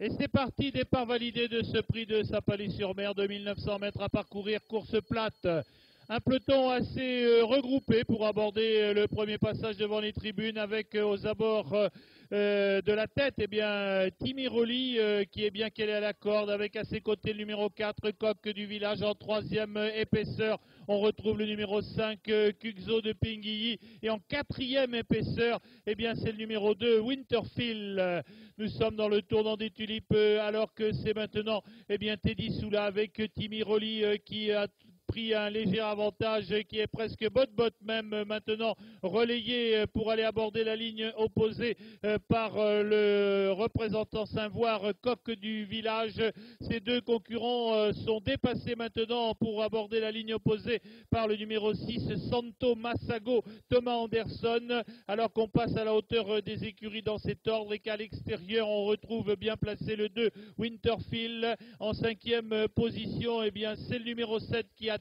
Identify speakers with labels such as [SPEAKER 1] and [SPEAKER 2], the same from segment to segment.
[SPEAKER 1] Et c'est parti, départ validé de ce prix de Sapalé-sur-Mer, 2900 mètres à parcourir, course plate. Un peloton assez regroupé pour aborder le premier passage devant les tribunes avec aux abords de la tête, eh bien, Timmy Rolly qui est bien qu'elle est à la corde avec à ses côtés le numéro 4, Coq du Village en troisième épaisseur. On retrouve le numéro 5, Kuxo de Pinguilly, et en quatrième épaisseur, eh bien, c'est le numéro 2, Winterfield. Nous sommes dans le tournant des tulipes alors que c'est maintenant, eh bien, Teddy Soula avec Timmy Rolly qui a pris un léger avantage qui est presque bot même maintenant relayé pour aller aborder la ligne opposée par le représentant Saint-Voir, Coq du Village. Ces deux concurrents sont dépassés maintenant pour aborder la ligne opposée par le numéro 6, Santo Massago, Thomas Anderson, alors qu'on passe à la hauteur des écuries dans cet ordre et qu'à l'extérieur on retrouve bien placé le 2, Winterfield. En cinquième position, eh bien, c'est le numéro 7 qui attend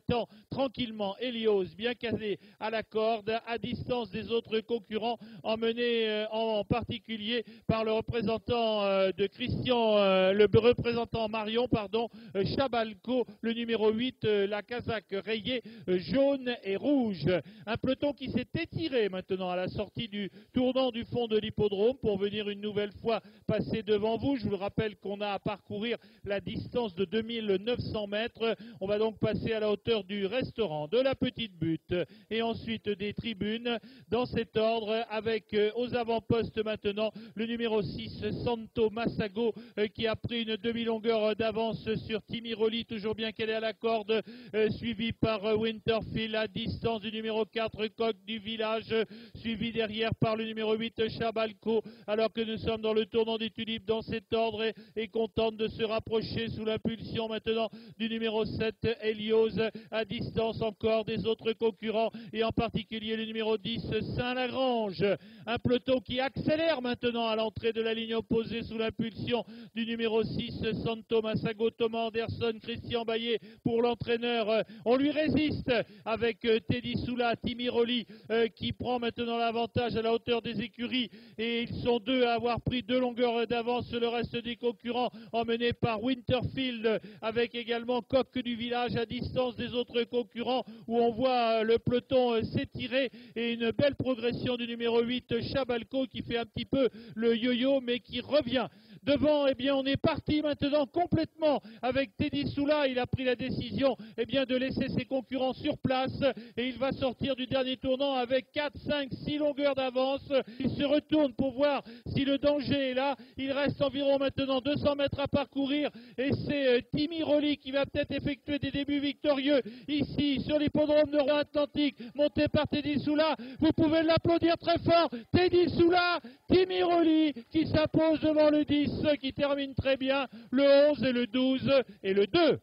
[SPEAKER 1] tranquillement Helios, bien casé à la corde, à distance des autres concurrents, emmené en particulier par le représentant de Christian, le représentant Marion, pardon, Chabalco, le numéro 8, la casaque rayée jaune et rouge. Un peloton qui s'est étiré maintenant à la sortie du tournant du fond de l'hippodrome pour venir une nouvelle fois passer devant vous. Je vous le rappelle qu'on a à parcourir la distance de 2900 mètres. On va donc passer à la hauteur du restaurant, de la petite butte et ensuite des tribunes dans cet ordre avec aux avant-postes maintenant le numéro 6, Santo Massago, qui a pris une demi-longueur d'avance sur Timmy Rolly, toujours bien qu'elle est à la corde, suivi par Winterfield à distance du numéro 4, Coq du Village, suivi derrière par le numéro 8, Chabalco, alors que nous sommes dans le tournant des tulipes dans cet ordre et contente de se rapprocher sous l'impulsion maintenant du numéro 7, Helios, à distance encore des autres concurrents et en particulier le numéro 10, Saint-Lagrange. Un peloton qui accélère maintenant à l'entrée de la ligne opposée sous l'impulsion du numéro 6, Santo Massago, Thomas Anderson, Christian Baillet pour l'entraîneur. On lui résiste avec Teddy Soula, Timmy Rolly qui prend maintenant l'avantage à la hauteur des écuries et ils sont deux à avoir pris 2 longueurs d'avance sur le reste des concurrents, emmenés par Winterfield avec également Coq du Village à distance des autres concurrents où on voit le peloton s'étirer et une belle progression du numéro 8, Chabalco, qui fait un petit peu le yo-yo mais qui revient. Devant, eh bien, on est parti maintenant complètement avec Teddy Soula. Il a pris la décision, eh bien, de laisser ses concurrents sur place et il va sortir du dernier tournant avec 4, 5, 6 longueurs d'avance. Il se retourne pour voir si le danger est là. Il reste environ maintenant 200 mètres à parcourir et c'est Timmy Rolly qui va peut-être effectuer des débuts victorieux ici sur l'hippodrome de Rouen-Atlantique, monté par Teddy Soula. Vous pouvez l'applaudir très fort. Teddy Soula, Timmy Rolly qui s'impose devant le 10 qui termine très bien, le 11 et le 12 et le 2.